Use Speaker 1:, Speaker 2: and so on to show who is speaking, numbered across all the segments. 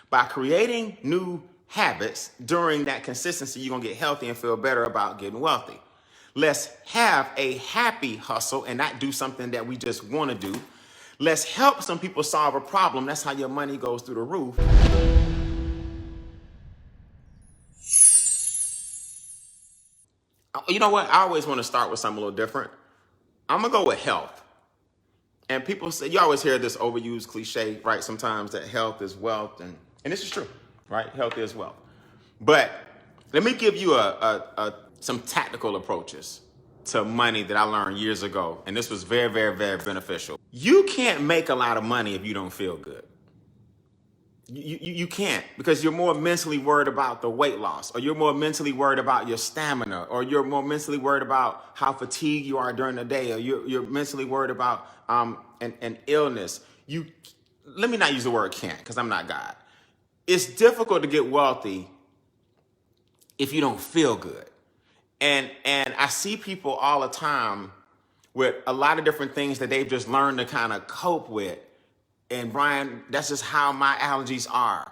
Speaker 1: By creating new habits during that consistency, you're going to get healthy and feel better about getting wealthy. Let's have a happy hustle and not do something that we just want to do. Let's help some people solve a problem. That's how your money goes through the roof. You know what? I always want to start with something a little different. I'm going to go with health. And people say, you always hear this overused cliche, right? Sometimes that health is wealth. And this is true, right? Health is wealth. But let me give you some tactical approaches to money that I learned years ago. And this was very, very, very beneficial. You can't make a lot of money if you don't feel good. You can't, because you're more mentally worried about the weight loss, or you're more mentally worried about your stamina, or you're more mentally worried about how fatigued you are during the day, or you're mentally worried about an illness. Let me not use the word can't, because I'm not God. It's difficult to get wealthy if you don't feel good. And I see people all the time with a lot of different things that they've just learned to kind of cope with. And Brian, that's just how my allergies are.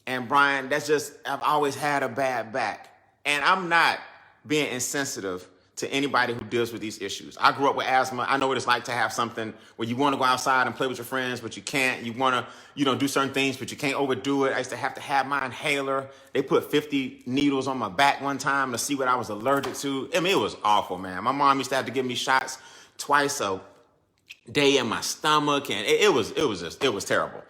Speaker 1: And Brian, I've always had a bad back. And I'm not being insensitive to anybody who deals with these issues. I grew up with asthma. I know what it's like to have something where you want to go outside and play with your friends, but you can't. You want to, do certain things, but you can't overdo it. I used to have my inhaler. They put 50 needles on my back one time to see what I was allergic to. I mean, it was awful, man. My mom used to have to give me shots twice a day in my stomach, and it was terrible.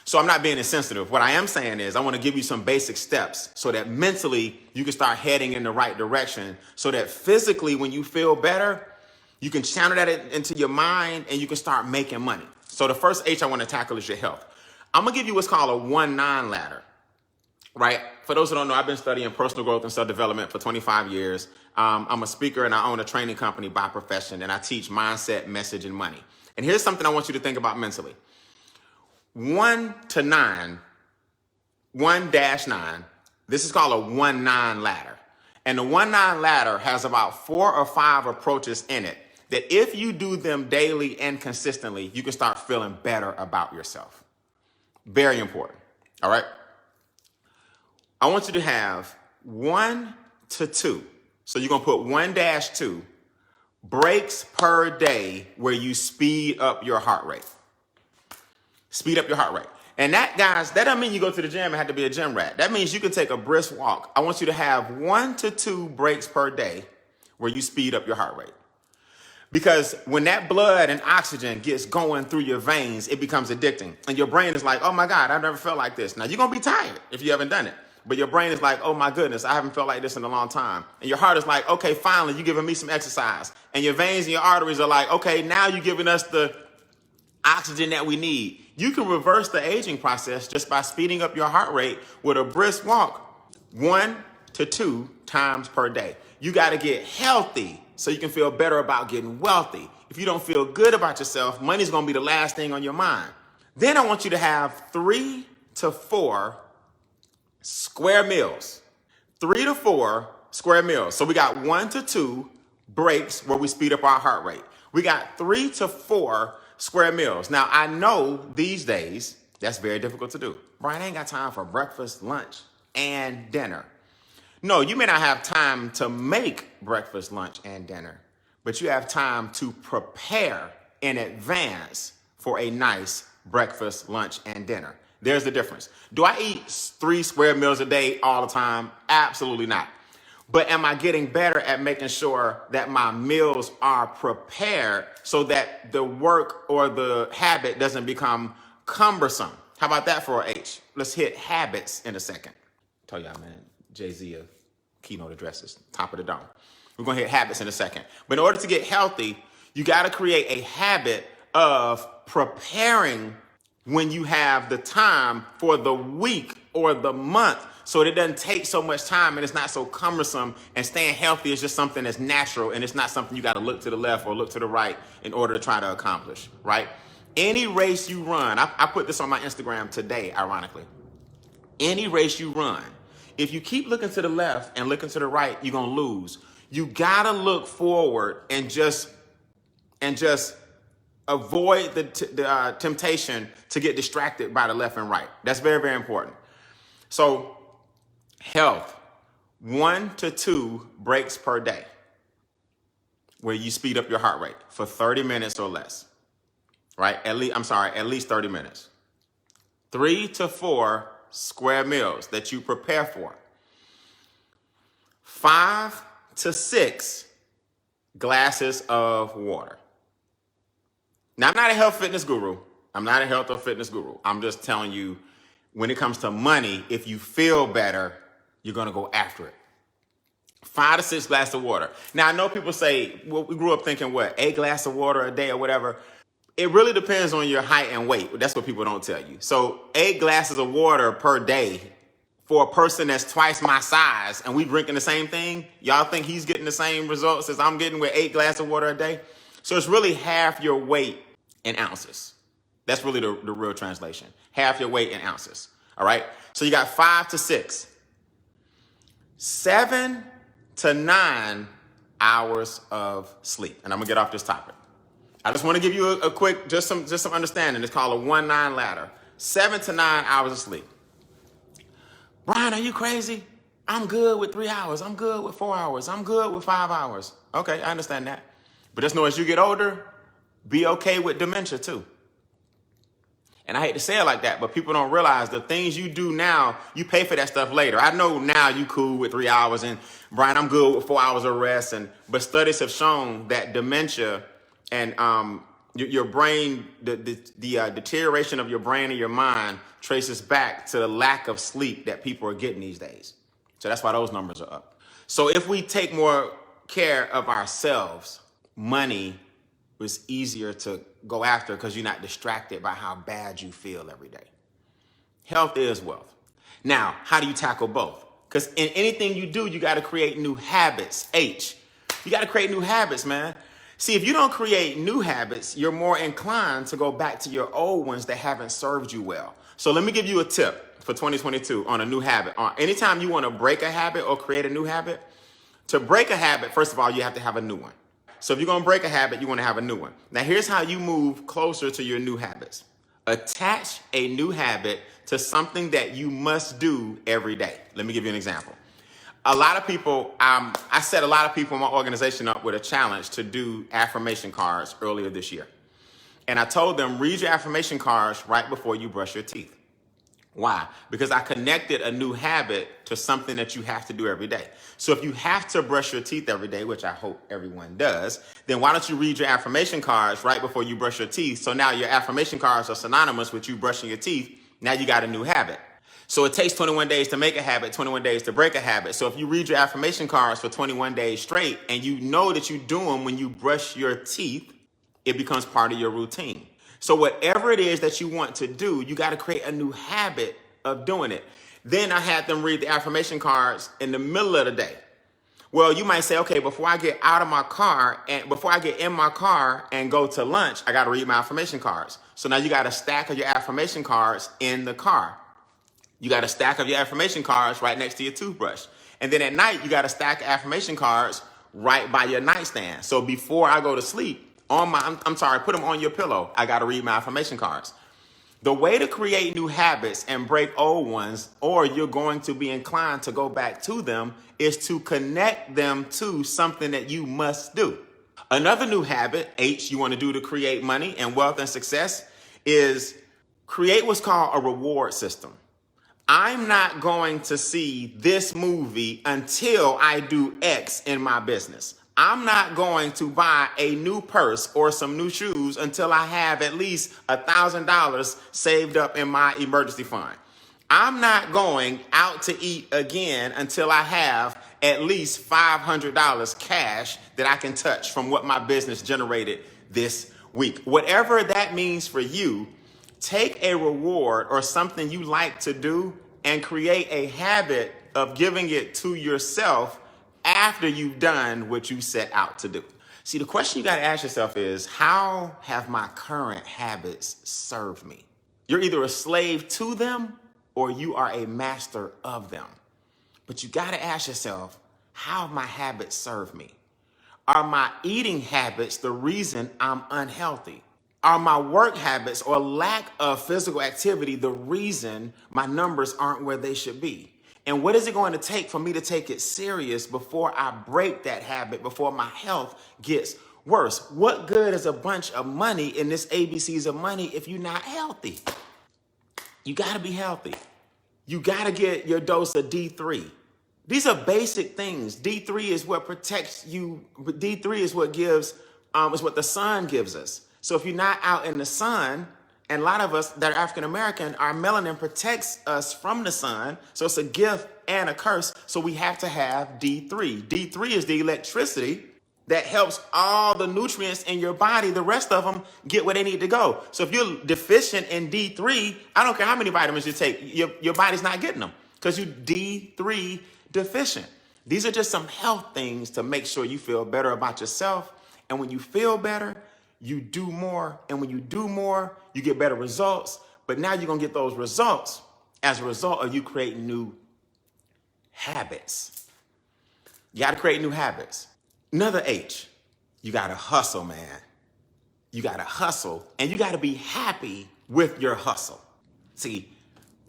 Speaker 1: So I'm not being insensitive. What I am saying is I want to give you some basic steps so that mentally you can start heading in the right direction, so that physically when you feel better, you can channel that into your mind and you can start making money. So the first H I want to tackle is your health. I'm going to give you what's called a 1-9 ladder, right? For those who don't know, I've been studying personal growth and self-development for 25 years. I'm a speaker and I own a training company by profession, and I teach mindset, message, and money. And here's something I want you to think about mentally. 1-9, 1-9, this is called a 1-9 ladder. And the 1-9 ladder has about 4 or 5 approaches in it that if you do them daily and consistently, you can start feeling better about yourself. Very important, all right? I want you to have 1 to 2. So you're going to put 1-2 breaks per day where you speed up your heart rate. Speed up your heart rate. And that, guys, that doesn't mean you go to the gym and have to be a gym rat. That means you can take a brisk walk. I want you to have 1 to 2 breaks per day where you speed up your heart rate. Because when that blood and oxygen gets going through your veins, it becomes addicting. And your brain is like, oh my God, I've never felt like this. Now, you're going to be tired if you haven't done it. But your brain is like, oh my goodness, I haven't felt like this in a long time. And your heart is like, okay, finally, you're giving me some exercise. And your veins and your arteries are like, okay, now you're giving us the oxygen that we need. You can reverse the aging process just by speeding up your heart rate with a brisk walk 1 to 2 times per day. You got to get healthy so you can feel better about getting wealthy. If you don't feel good about yourself, money's going to be the last thing on your mind. Then I want you to have 3 to 4 square meals. 3 to 4 square meals. So we got 1 to 2 breaks where we speed up our heart rate. We got 3 to 4 square meals. Now, I know these days that's very difficult to do. Brian, I ain't got time for breakfast, lunch, and dinner. No, you may not have time to make breakfast, lunch, and dinner, but you have time to prepare in advance for a nice breakfast, lunch, and dinner. There's the difference. Do I eat 3 square meals a day all the time? Absolutely not. But am I getting better at making sure that my meals are prepared so that the work or the habit doesn't become cumbersome? How about that for an H? Let's hit habits in a second. I told y'all, man, Jay-Z of keynote addresses, top of the dome. We're going to hit habits in a second. But in order to get healthy, you got to create a habit of preparing when you have the time for the week or the month, so it doesn't take so much time and it's not so cumbersome, and staying healthy is just something that's natural and it's not something you got to look to the left or look to the right in order to try to accomplish, right? Any race you run, I put this on my Instagram today, ironically. Any race you run, if you keep looking to the left and looking to the right, you're going to lose. You got to look forward and just avoid the temptation to get distracted by the left and right. That's very, very important. So health, 1 to 2 breaks per day where you speed up your heart rate for 30 minutes or less, right? At least 30 minutes. 3 to 4 square meals that you prepare for. 5 to 6 glasses of water. Now, I'm not a health fitness guru. I'm just telling you, when it comes to money, if you feel better, you're going to go after it. 5 to 6 glasses of water. Now, I know people say, well, we grew up thinking, what, 8 glasses of water a day or whatever. It really depends on your height and weight. That's what people don't tell you. So 8 glasses of water per day for a person that's twice my size and we drinking the same thing, y'all think he's getting the same results as I'm getting with 8 glasses of water a day? So it's really half your weight in ounces. That's really the real translation. Half your weight in ounces. All right? So you got 5 to 6. 7 to 9 hours of sleep. And I'm going to get off this topic. I just want to give you a quick, just some understanding. It's called a 1-9 ladder. 7 to 9 hours of sleep. Brian, are you crazy? I'm good with 3 hours. I'm good with 4 hours. I'm good with 5 hours. Okay, I understand that. But just know as you get older, be okay with dementia too. And I hate to say it like that, but people don't realize the things you do now, you pay for that stuff later. I know now you cool with 3 hours and Brian, I'm good with 4 hours of rest. But studies have shown that dementia and your brain, the deterioration of your brain and your mind traces back to the lack of sleep that people are getting these days. So that's why those numbers are up. So if we take more care of ourselves, money is easier to go after because you're not distracted by how bad you feel every day. Health is wealth. Now, how do you tackle both? Because in anything you do, you got to create new habits. You got to create new habits, man. See, if you don't create new habits, you're more inclined to go back to your old ones that haven't served you well. So let me give you a tip for 2022 on a new habit. Anytime you want to break a habit or create a new habit, to break a habit, first of all, you have to have a new one. So if you're going to break a habit, you want to have a new one. Now, here's how you move closer to your new habits. Attach a new habit to something that you must do every day. Let me give you an example. A lot of people, I set a lot of people in my organization up with a challenge to do affirmation cards earlier this year. And I told them, read your affirmation cards right before you brush your teeth. Why? Because I connected a new habit to something that you have to do every day. So if you have to brush your teeth every day, which I hope everyone does, then why don't you read your affirmation cards right before you brush your teeth? So now your affirmation cards are synonymous with you brushing your teeth. Now you got a new habit. So it takes 21 days to make a habit, 21 days to break a habit. So if you read your affirmation cards for 21 days straight and you know that you do them when you brush your teeth, it becomes part of your routine. So whatever it is that you want to do, you got to create a new habit of doing it. Then I had them read the affirmation cards in the middle of the day. Well, you might say, okay, before I get out of my car and before I get in my car and go to lunch, I got to read my affirmation cards. So now you got a stack of your affirmation cards in the car. You got a stack of your affirmation cards right next to your toothbrush. And then at night, you got a stack of affirmation cards right by your nightstand. So before I go to sleep, put them on your pillow. I got to read my affirmation cards. The way to create new habits and break old ones, or you're going to be inclined to go back to them, is to connect them to something that you must do. Another new habit, you want to do to create money and wealth and success, is create what's called a reward system. I'm not going to see this movie until I do X in my business. I'm not going to buy a new purse or some new shoes until I have at least $1,000 saved up in my emergency fund. I'm not going out to eat again until I have at least $500 cash that I can touch from what my business generated this week. Whatever that means for you, take a reward or something you like to do and create a habit of giving it to yourself after you've done what you set out to do. See, the question you got to ask yourself is, how have my current habits served me? You're either a slave to them or you are a master of them. But you got to ask yourself, how have my habits served me? Are my eating habits the reason I'm unhealthy? Are my work habits or lack of physical activity the reason my numbers aren't where they should be? And what is it going to take for me to take it serious before I break that habit, before my health gets worse? What good is a bunch of money in this ABCs of money if you're not healthy? You got to be healthy. You got to get your dose of D3. These are basic things. D3 is what protects you. D3 is what gives, is what the sun gives us. So if you're not out in the sun, and a lot of us that are African American, our melanin protects us from the sun. So it's a gift and a curse. So we have to have D3. D3 is the electricity that helps all the nutrients in your body, the rest of them, get where they need to go. So if you're deficient in D3, I don't care how many vitamins you take, your body's not getting them because you're D3 deficient. These are just some health things to make sure you feel better about yourself. And when you feel better, you do more. And when you do more, you get better results. But now you're going to get those results as a result of you creating new habits. You got to create new habits. Another H, you got to hustle, man. You got to hustle, and you got to be happy with your hustle. See,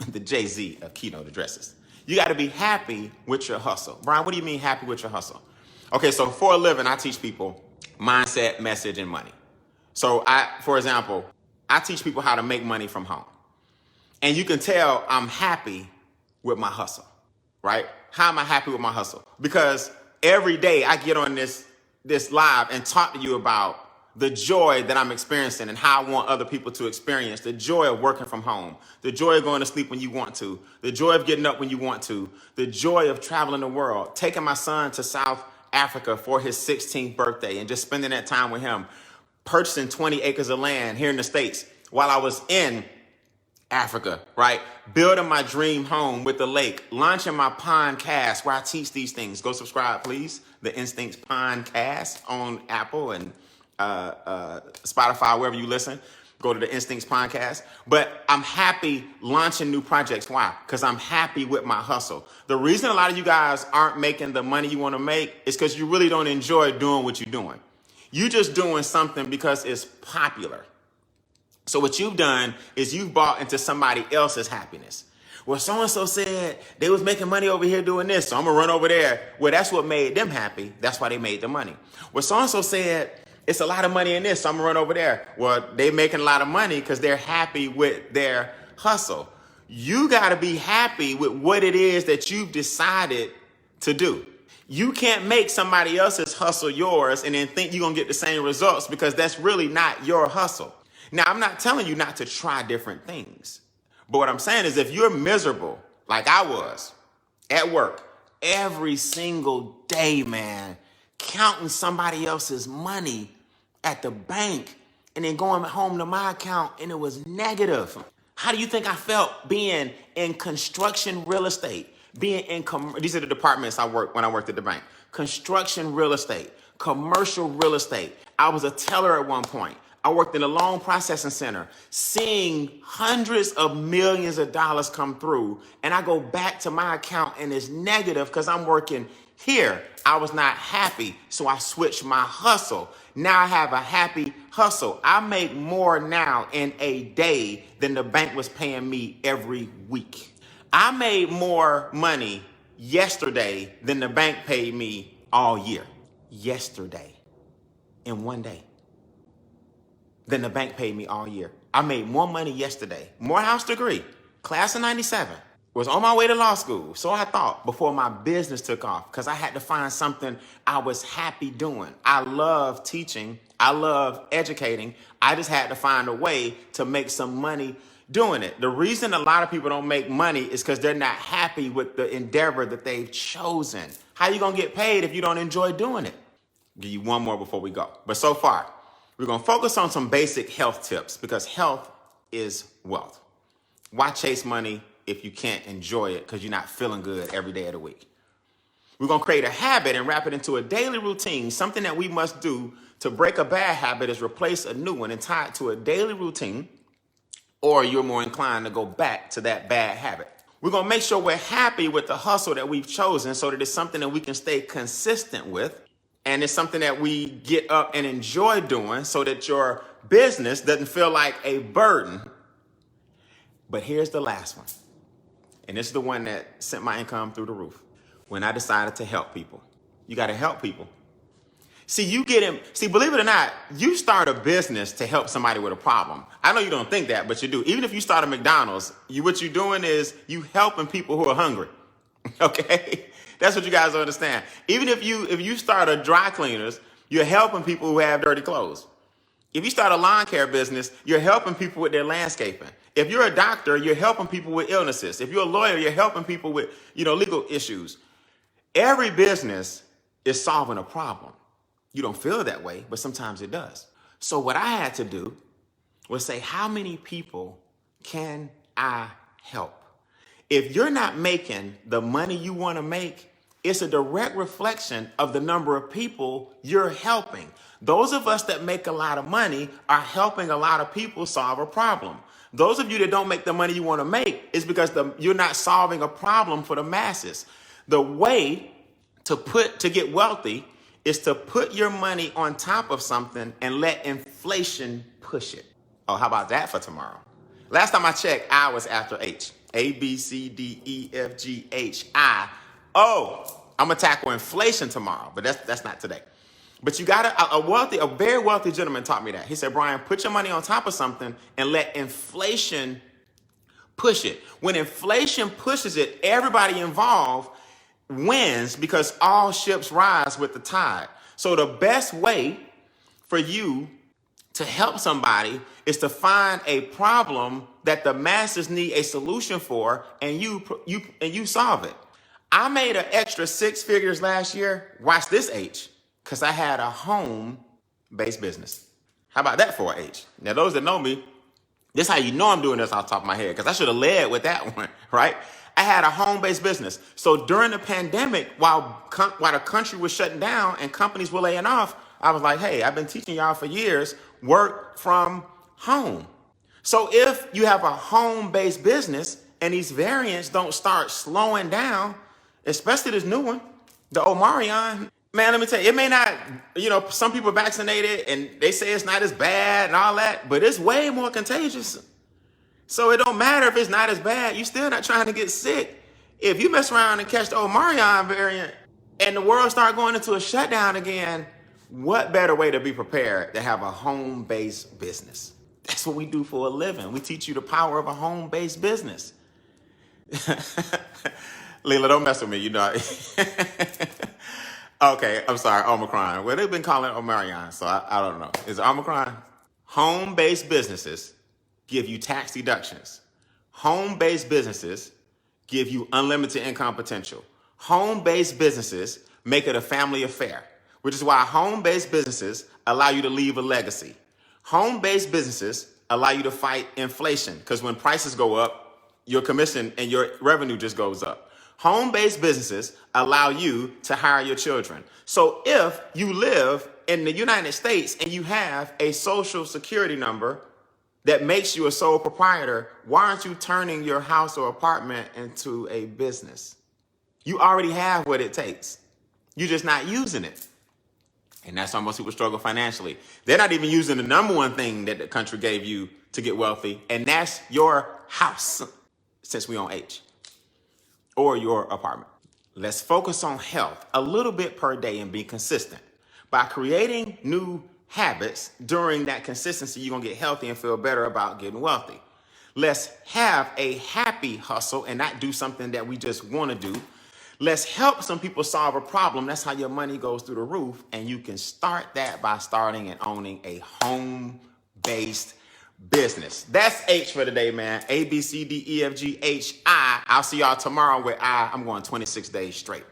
Speaker 1: the Jay-Z of keynote addresses. You got to be happy with your hustle. Brian, what do you mean happy with your hustle? Okay, so for a living, I teach people mindset, message, and money. So for example, I teach people how to make money from home. And you can tell I'm happy with my hustle, right? How am I happy with my hustle? Because every day I get on this live and talk to you about the joy that I'm experiencing and how I want other people to experience the joy of working from home, the joy of going to sleep when you want to, the joy of getting up when you want to, the joy of traveling the world, taking my son to South Africa for his 16th birthday and just spending that time with him, purchasing 20 acres of land here in the States while I was in Africa, right? Building my dream home with the lake, launching my PONDcast where I teach these things. Go subscribe, please. The Instincts PONDcast on Apple and Spotify, wherever you listen. Go to the Instincts PONDcast. But I'm happy launching new projects. Why? Because I'm happy with my hustle. The reason a lot of you guys aren't making the money you want to make is because you really don't enjoy doing what you're doing. You're just doing something because it's popular. So what you've done is you've bought into somebody else's happiness. Well, so-and-so said they was making money over here doing this, so I'm going to run over there. Well, that's what made them happy. That's why they made the money. Well, so-and-so said it's a lot of money in this, so I'm going to run over there. Well, they're making a lot of money because they're happy with their hustle. You got to be happy with what it is that you've decided to do. You can't make somebody else's hustle yours and then think you're going to get the same results because that's really not your hustle. Now, I'm not telling you not to try different things. But what I'm saying is if you're miserable, like I was, at work, every single day, man, counting somebody else's money at the bank and then going home to my account and it was negative. How do you think I felt being in construction real estate? These are the departments I worked when I worked at the bank. Construction real estate, commercial real estate. I was a teller at one point. I worked in a loan processing center, seeing hundreds of millions of dollars come through. And I go back to my account and it's negative because I'm working here. I was not happy. So I switched my hustle. Now I have a happy hustle. I make more now in a day than the bank was paying me every week. I made more money yesterday than the bank paid me all year. Yesterday, in one day, than the bank paid me all year. I made more money yesterday. Morehouse degree, class of 97. Was on my way to law school, so I thought, before my business took off, because I had to find something I was happy doing. I love teaching. I love educating. I just had to find a way to make some money doing it. The reason a lot of people don't make money is because they're not happy with the endeavor that they've chosen. How you going to get paid if you don't enjoy doing it? I'll give you one more before we go. But so far, we're going to focus on some basic health tips because health is wealth. Why chase money if you can't enjoy it because you're not feeling good every day of the week? We're going to create a habit and wrap it into a daily routine. Something that we must do to break a bad habit is replace a new one and tie it to a daily routine, or you're more inclined to go back to that bad habit. We're going to make sure we're happy with the hustle that we've chosen so that it's something that we can stay consistent with. And it's something that we get up and enjoy doing so that your business doesn't feel like a burden. But here's the last one. And this is the one that sent my income through the roof. When I decided to help people. You got to help people. See, believe it or not, you start a business to help somebody with a problem. I know you don't think that, but you do. Even if you start a McDonald's, what you're doing is you helping people who are hungry. Okay? That's what you guys understand. Even if you start a dry cleaners, you're helping people who have dirty clothes. If you start a lawn care business, you're helping people with their landscaping. If you're a doctor, you're helping people with illnesses. If you're a lawyer, you're helping people with, legal issues. Every business is solving a problem. You don't feel that way, but sometimes it does. So what I had to do was say, how many people can I help? If you're not making the money you want to make, it's a direct reflection of the number of people you're helping. Those of us that make a lot of money are helping a lot of people solve a problem. Those of you that don't make the money you want to make is because you're not solving a problem for the masses. The way to get wealthy is to put your money on top of something and let inflation push it. Oh, how about that for tomorrow? Last time I checked, I was after H. A, B, C, D, E, F, G, H, I. Oh, I'm gonna tackle inflation tomorrow, but that's not today. But you gotta, a very wealthy gentleman taught me that. He said, Brian, put your money on top of something and let inflation push it. When inflation pushes it, everybody involved wins because all ships rise with the tide. So the best way for you to help somebody is to find a problem that the masses need a solution for, and you solve it. I made an extra 6 figures last year. Watch this, H, because I had a home-based business. How about that for H? Now, those that know me, this is how you know I'm doing this off the top of my head, because I should have led with that one, right? I had a home-based business. So during the pandemic, while the country was shutting down and companies were laying off, I was like, hey, I've been teaching y'all for years, work from home. So if you have a home-based business and these variants don't start slowing down, especially this new one, the Omarion, man, let me tell you, it may not, some people vaccinated and they say it's not as bad and all that, but it's way more contagious. So it don't matter if it's not as bad. You're still not trying to get sick. If you mess around and catch the Omarion variant and the world start going into a shutdown again, what better way to be prepared than have a home-based business? That's what we do for a living. We teach you the power of a home-based business. Leila, don't mess with me, Okay, I'm sorry, Omicron. Well, they've been calling it Omarion, so I don't know. Is it Omicron? Home-based businesses give you tax deductions. Home-based businesses give you unlimited income potential. Home-based businesses make it a family affair, which is why home-based businesses allow you to leave a legacy. Home-based businesses allow you to fight inflation, because when prices go up, your commission and your revenue just goes up. Home-based businesses allow you to hire your children. So if you live in the United States and you have a social security number that makes you a sole proprietor, why aren't you turning your house or apartment into a business? You already have what it takes. You're just not using it. And that's why most people struggle financially. They're not even using the number one thing that the country gave you to get wealthy, and that's your house, since we on H, or your apartment. Let's focus on health a little bit per day and be consistent. By creating new habits during that consistency, you're going to get healthy and feel better about getting wealthy. Let's have a happy hustle and not do something that we just want to do. Let's help some people solve a problem. That's how your money goes through the roof. And you can start that by starting and owning a home-based business. That's H for today, man. A, B, C, D, E, F, G, H, I. I'll see y'all tomorrow with I. I'm going 26 days straight.